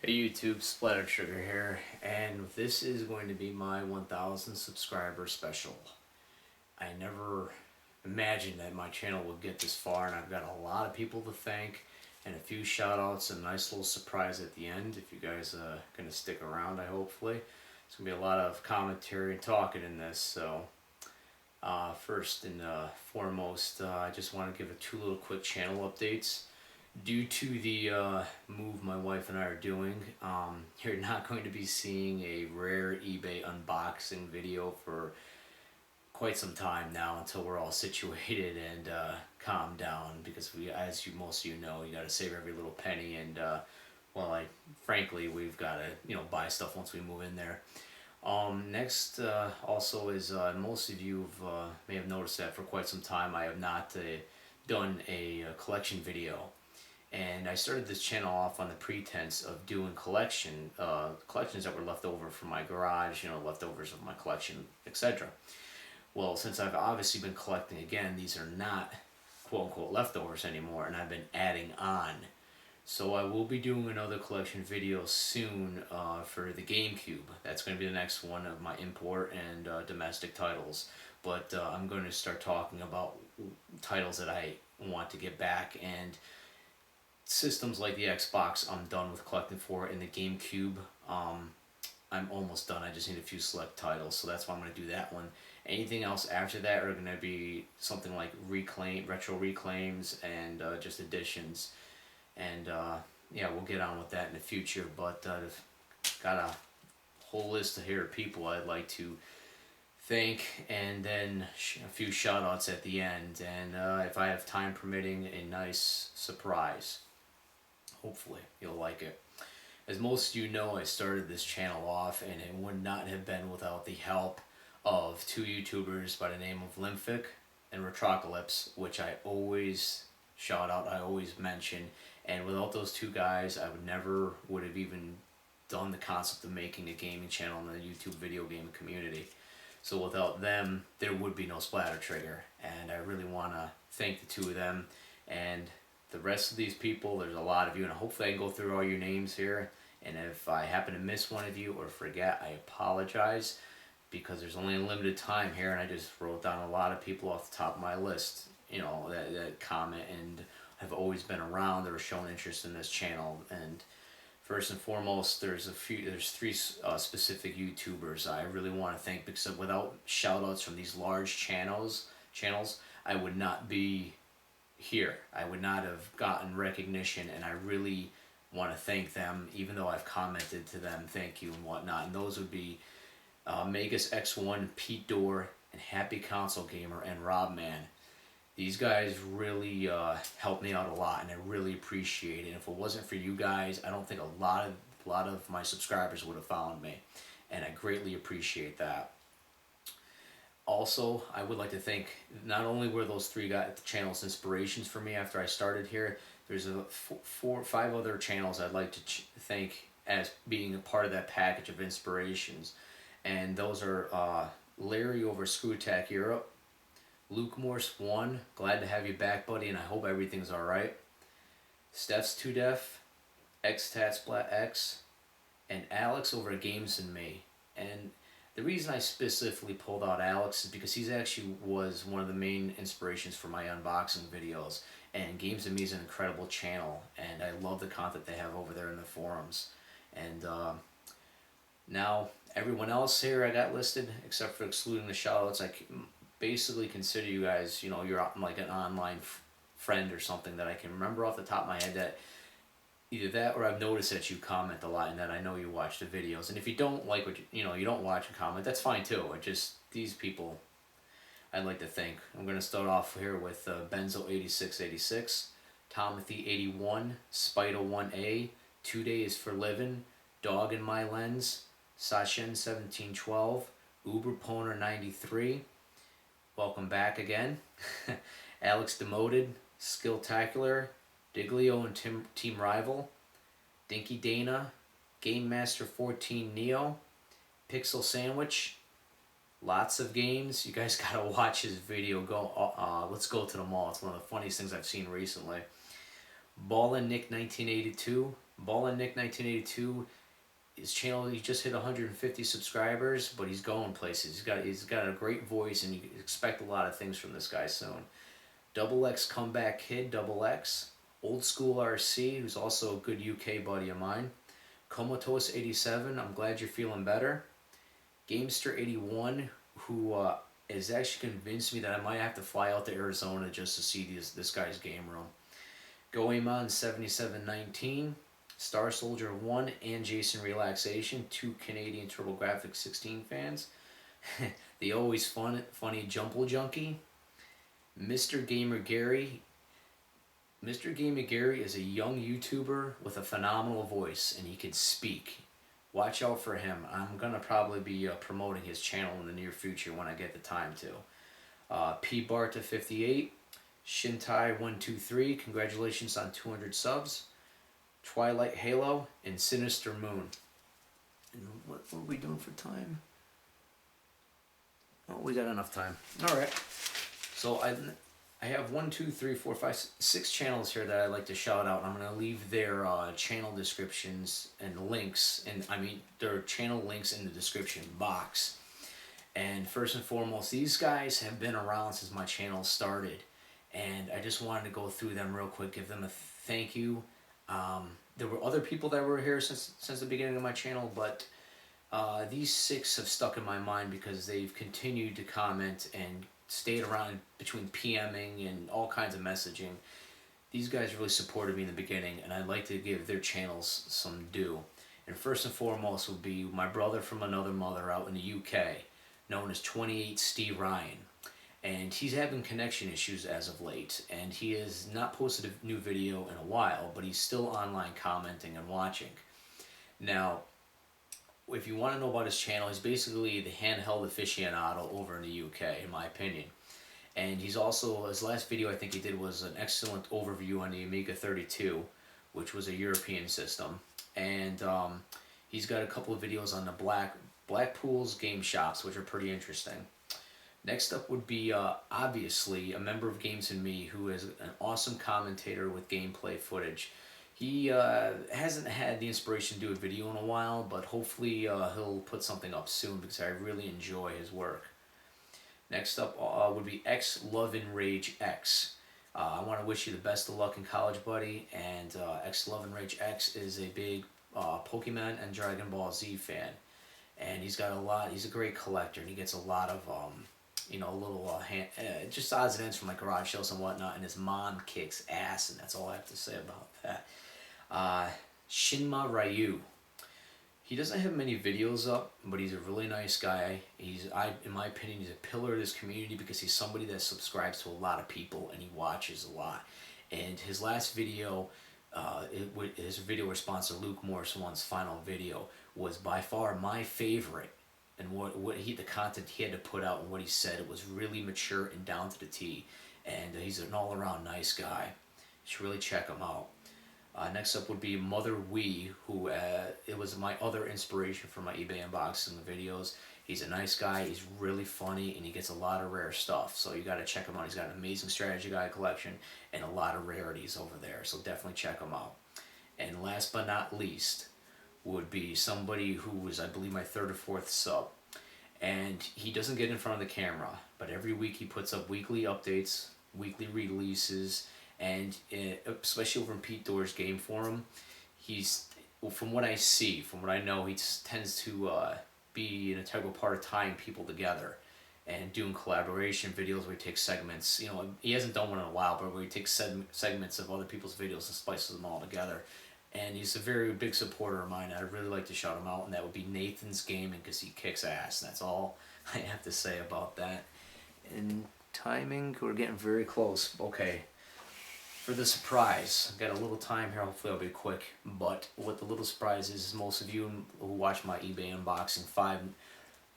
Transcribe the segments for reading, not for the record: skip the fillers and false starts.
Hey YouTube, Splatter Sugar here, and this is going to be my 1000 subscriber special. I never imagined that my channel would get this far, and I've got a lot of people to thank, and a few shout outs, and a nice little surprise at the end if you guys are going to stick around, hopefully. It's going to be a lot of commentary and talking in this, so first and foremost, I just want to give two little quick channel updates. Due to the move my wife and I are doing, you're not going to be seeing a rare eBay unboxing video for quite some time now until we're all situated and calmed down, because as most of you know, you got to save every little penny, and frankly, we've got to buy stuff once we move in there. Next, also is most of you may have noticed that for quite some time I have not done a collection video. And I started this channel off on the pretense of doing collections that were left over from my garage, leftovers of my collection, etc. Well, since I've obviously been collecting again, these are not quote-unquote leftovers anymore, and I've been adding on. So I will be doing another collection video soon for the GameCube. That's going to be the next one of my import and domestic titles. But I'm going to start talking about titles that I want to get back, and systems like the Xbox I'm done with collecting for. In the GameCube, I'm almost done. I just need a few select titles, so that's why I'm going to do that one. Anything else after that are going to be something like retro reclaims and just additions. And yeah, we'll get on with that in the future. But I've got a whole list of here of people I'd like to thank, and then a few shout outs at the end, and if I have time permitting, a nice surprise. Hopefully you'll like it. As most of you know, I started this channel off, and it would not have been without the help of two YouTubers by the name of Lymphic and Retrocalypse, which I always shout out, I always mention. And without those two guys, I would have even done the concept of making a gaming channel in the YouTube video game community. So without them, there would be no Splatter Trigger, and I really want to thank the two of them. And the rest of these people, there's a lot of you, and hopefully I can go through all your names here. And if I happen to miss one of you or forget, I apologize, because there's only a limited time here, and I just wrote down a lot of people off the top of my list, that comment and have always been around, that are showing interest in this channel. And first and foremost, there's three specific YouTubers I really want to thank, because without shout outs from these large channels, I would not be here. I would not have gotten recognition, and I really want to thank them, even though I've commented to them, thank you and whatnot. And those would be Magus X1, Pete Dorr, and Happy Console Gamer, and Rob Man. These guys really helped me out a lot, and I really appreciate it. And if it wasn't for you guys, I don't think a lot of my subscribers would have found me, and I greatly appreciate that. Also, I would like to thank, not only were those three channels inspirations for me after I started here, there's five other channels I'd like to thank as being a part of that package of inspirations. And those are Larry over Screw Attack Europe, Luke Morse 1, glad to have you back, buddy, and I hope everything's alright, Steph's 2 Def, Xtatsplat X, and Alex over Games and Me. And the reason I specifically pulled out Alex is because he's actually was one of the main inspirations for my unboxing videos. And Games and Me is an incredible channel, and I love the content they have over there in the forums. And now everyone else here I got listed, except for excluding the shoutouts, I basically consider you guys, you're like an online friend or something that I can remember off the top of my head, that either that or I've noticed that you comment a lot and that I know you watch the videos. And if you don't like what you don't watch and comment, that's fine too. These people I'd like to thank. I'm going to start off here with Benzo8686, Tomothy81, Spider1A, 2 Days for Living, Dog in My Lens, Sachin1712, Uberponer93, welcome back again, Alex Demoted, Skilltacular, Diglio and Team Rival, Dinky Dana, Game Master 14 Neo, Pixel Sandwich, lots of games. You guys gotta watch his video. Let's Go to the Mall. It's one of the funniest things I've seen recently. Ballin Nick 1982, Ballin Nick 1982. His channel, he just hit 150 subscribers, but he's going places. He's got a great voice, and you can expect a lot of things from this guy soon. Double X Comeback Kid, Double X. Old School RC, who's also a good UK buddy of mine. Comatose 87, I'm glad you're feeling better. Gamester 81, who has actually convinced me that I might have to fly out to Arizona just to see this guy's game room. Goemon 7719, Star Soldier 1, and Jason Relaxation, 2 Canadian TurboGrafx 16 fans. The always funny Jumble Junkie. Mr. Gamer Gary. Mr. Gamer Gary is a young YouTuber with a phenomenal voice, and he can speak. Watch out for him. I'm going to probably be promoting his channel in the near future when I get the time to. P. Barta 58, Shintai 123, congratulations on 200 subs. Twilight Halo, and Sinister Moon. And what are we doing for time? Oh, we got enough time. Alright. So I have 1, 2, 3, 4, 5, 6 channels here that I'd like to shout out. I'm going to leave their channel descriptions and links, and I mean their channel links in the description box. And first and foremost, these guys have been around since my channel started, and I just wanted to go through them real quick, give them a thank you. There were other people that were here since the beginning of my channel, but these 6 have stuck in my mind because they've continued to comment and stayed around between PMing and all kinds of messaging. These guys really supported me in the beginning, and I'd like to give their channels some due. And first and foremost would be my brother from another mother out in the UK, known as 28 Steve Ryan. And he's having connection issues as of late, and he has not posted a new video in a while, but he's still online commenting and watching. Now, if you want to know about his channel, he's basically the handheld aficionado over in the UK, in my opinion. And he's also, his last video I think he did was an excellent overview on the Amiga 32, which was a European system. And he's got a couple of videos on the Blackpool's game shops, which are pretty interesting. Next up would be, obviously, a member of Games and Me, who is an awesome commentator with gameplay footage. He hasn't had the inspiration to do a video in a while, but hopefully he'll put something up soon because I really enjoy his work. Next up would be Xlovenragex. I want to wish you the best of luck in college, buddy, and Xlovenragex is a big Pokemon and Dragon Ball Z fan. And he's a great collector, and he gets a lot of little just odds and ends from like garage sales and whatnot, and his mom kicks ass, and that's all I have to say about that. ShinmaRyuu. He doesn't have many videos up, but he's a really nice guy. In my opinion, he's a pillar of this community because he's somebody that subscribes to a lot of people and he watches a lot. And his last video, his video response to Luke Morris One's final video was by far my favorite. And the content he had to put out and what he said, it was really mature and down to the T. And he's an all-around nice guy. You should really check him out. Next up would be motherwii, who it was my other inspiration for my eBay unboxing videos. He's a nice guy, he's really funny, and he gets a lot of rare stuff. So you got to check him out. He's got an amazing strategy guide collection and a lot of rarities over there. So definitely check him out. And last but not least would be somebody who was, I believe, my 3rd or 4th sub. And he doesn't get in front of the camera, but every week he puts up weekly updates, weekly releases, and especially over in Pete Doerr's Game Forum, from what I see, from what I know, he tends to be an integral part of tying people together and doing collaboration videos where he takes segments. He hasn't done one in a while, but where he takes segments of other people's videos and splices them all together. And he's a very big supporter of mine. I'd really like to shout him out, and that would be NathansGaming, because he kicks ass. That's all I have to say about that. And timing, we're getting very close. Okay. For the surprise, I've got a little time here, hopefully I'll be quick, but what the little surprise is most of you who watch my eBay unboxing 5,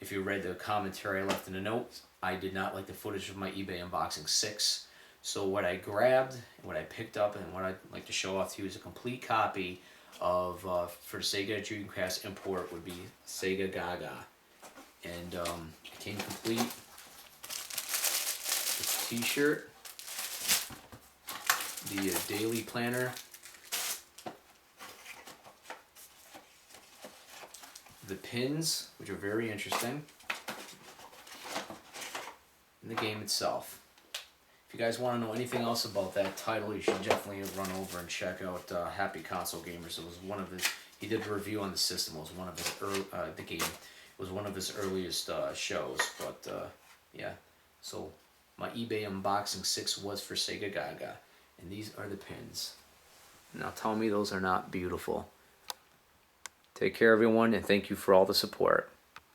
if you read the commentary I left in the notes, I did not like the footage of my eBay unboxing 6, so what I grabbed, what I picked up, and what I'd like to show off to you is a complete copy of, for Sega Dreamcast import, would be Sega Gaga, and it came complete, this t-shirt, the daily planner, the pins, which are very interesting, and the game itself. If you guys want to know anything else about that title, you should definitely run over and check out Happy Console Gamers. It was one of his. He did a review on the system. It was one of his the game. It was one of his earliest shows. But yeah, so my eBay unboxing 6 was for Sega Gaga, and these are the pins. Now tell me those are not beautiful. Take care, everyone, and thank you for all the support.